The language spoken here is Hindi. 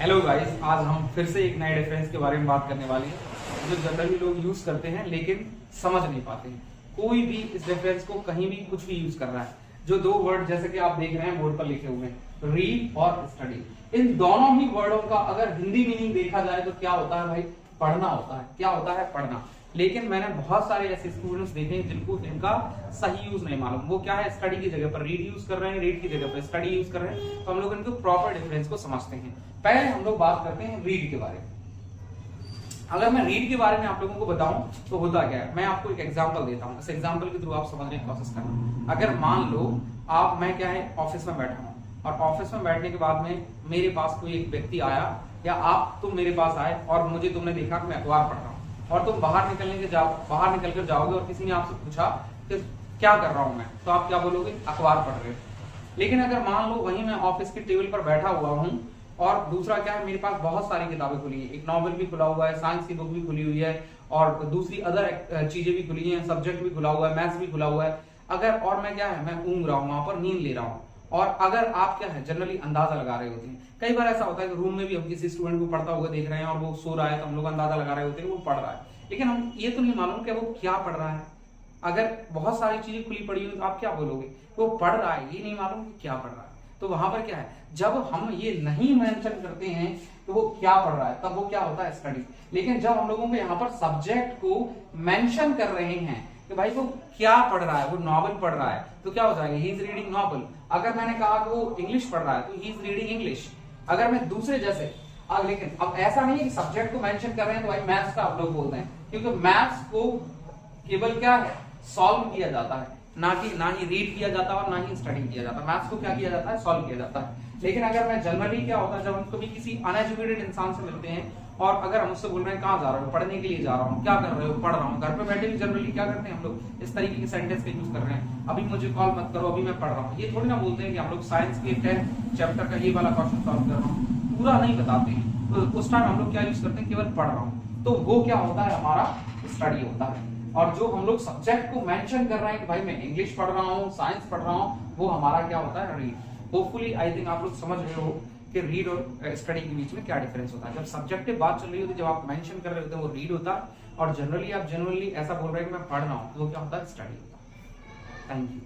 हेलो गाइस, आज हम फिर से एक नए रेफरेंस के बारे में बात करने वाले हैं जो जनरली लोग यूज करते हैं लेकिन समझ नहीं पाते हैं। कोई भी इस रेफरेंस को कहीं भी कुछ भी यूज कर रहा है। जो दो वर्ड जैसे कि आप देख रहे हैं बोर्ड पर लिखे हुए हैं, रीड और स्टडी, इन दोनों ही वर्डों का अगर हिंदी मीनिंग देखा जाए तो क्या होता है भाई? पढ़ना होता है। क्या होता है? पढ़ना। लेकिन मैंने बहुत सारे ऐसे स्टूडेंट्स देखे हैं जिनको इनका सही यूज नहीं मालूम। वो क्या है, स्टडी की जगह पर रीड यूज कर रहे हैं, रीड की जगह पर स्टडी यूज कर रहे हैं। तो हम लोग इनको प्रॉपर डिफरेंस को समझते हैं। पहले हम लोग बात करते हैं रीड के बारे में। अगर मैं रीड के बारे में आप लोगों को बताऊं तो होता क्या है, मैं आपको एक एग्जांपल देता हूं। इस एग्जांपल के थ्रू आप समझने की कोशिश करना। अगर मान लो मैं क्या है ऑफिस में बैठा हूं और ऑफिस में बैठने के बाद में मेरे पास कोई एक व्यक्ति आया या तुम मेरे पास आए और मुझे तुमने देखा कि मैं अखबार पढ़ रहा हूं और तुम बाहर निकल कर जाओगे और किसी ने आपसे पूछा कि क्या कर रहा हूं मैं, तो आप क्या बोलोगे? अखबार पढ़ रहे हो। लेकिन अगर मान लो वहीं मैं ऑफिस के टेबल पर बैठा हुआ हूं और दूसरा क्या है, मेरे पास बहुत सारी किताबें खुली है, एक नॉवल भी खुला हुआ है, साइंस की बुक भी खुली हुई है और दूसरी अदर चीजें भी खुली हैं, सब्जेक्ट भी खुला हुआ है, मैथ्स भी खुला हुआ है। अगर और मैं क्या है, मैं ऊँग रहा हूँ वहां पर, नींद ले रहा हूँ। और अगर आप क्या है जनरली अंदाजा लगा रहे होते हैं, कई बार ऐसा होता है कि रूम में भी हम किसी स्टूडेंट को पढ़ता हुआ देख रहे हैं और वो सो रहा है तो हम लोग अंदाजा लगा रहे होते हैं वो पढ़ रहा है, लेकिन हम ये तो नहीं मालूम कि वो क्या पढ़ रहा है। अगर बहुत सारी चीजें खुली पड़ी हुई तो आप क्या बोलोगे? वो पढ़ रहा है, ये नहीं मालूम कि क्या पढ़ रहा है। तो वहां पर क्या है, जब हम ये नहीं मेंशन करते हैं तो वो क्या पढ़ रहा है, तब वो क्या होता है? स्टडी। लेकिन जब हम लोगों को यहाँ पर सब्जेक्ट को मेंशन कर रहे हैं कि भाई वो क्या पढ़ रहा है, वो नॉवल पढ़ रहा है, तो क्या हो जाएगा? He is reading novel. अगर मैंने कहा कि वो इंग्लिश पढ़ रहा है तो ही इज रीडिंग इंग्लिश। अगर मैं दूसरे जैसे लेकिन अब ऐसा नहीं है कि सब्जेक्ट को मेंशन कर रहे हैं तो भाई मैथ्स का आप लोग बोलते हैं, क्योंकि मैथ्स को केवल क्या है, सॉल्व किया जाता है, ना ही रीड किया जाता है और ना ही स्टडी किया जाता है। मैथ्स को क्या किया जाता है? सॉल्व किया जाता है। लेकिन अगर मैं जनरली क्या होता है, जब हम कभी किसी अनएजुकेटेड इंसान से मिलते हैं और अगर हम उससे बोल रहे हैं कहाँ जा रहे हो, पढ़ने के लिए जा रहा हूँ, क्या कर रहे हो? पढ़ रहा हूँ। घर पे बैठे भी जनरली क्या करते हैं हम लोग, इस तरीके के सेंटेंस का यूज कर रहे हैं, अभी मुझे कॉल मत करो, अभी मैं पढ़ रहा हूँ। ये थोड़ी ना बोलते हैं कि हम लोग साइंस के 10th चैप्टर का ये वाला क्वेश्चन सॉल्व कर रहा हूँ, पूरा नहीं बताते हैं। तो उस टाइम हम लोग क्या यूज करते हैं? केवल पढ़ रहा हूँ। तो वो क्या होता है? हमारा स्टडी होता है। और जो हम लोग सब्जेक्ट को मेंशन कर रहे हैं कि भाई मैं इंग्लिश पढ़ रहा हूँ, साइंस पढ़ रहा हूँ, वो हमारा क्या होता है? रीड। होपफुली आई थिंक आप लोग समझ रहे हो कि रीड और स्टडी के बीच में क्या डिफरेंस होता है। जब सब्जेक्टिव बात चल रही होती है, जब आप मेंशन कर रहे होते हैं, वो रीड होता है। और जनरली आप जेनुअनली ऐसा बोल रहे हैं कि मैं पढ़ रहा हूँ, तो वो क्या होता है? स्टडी होता है। Thank you.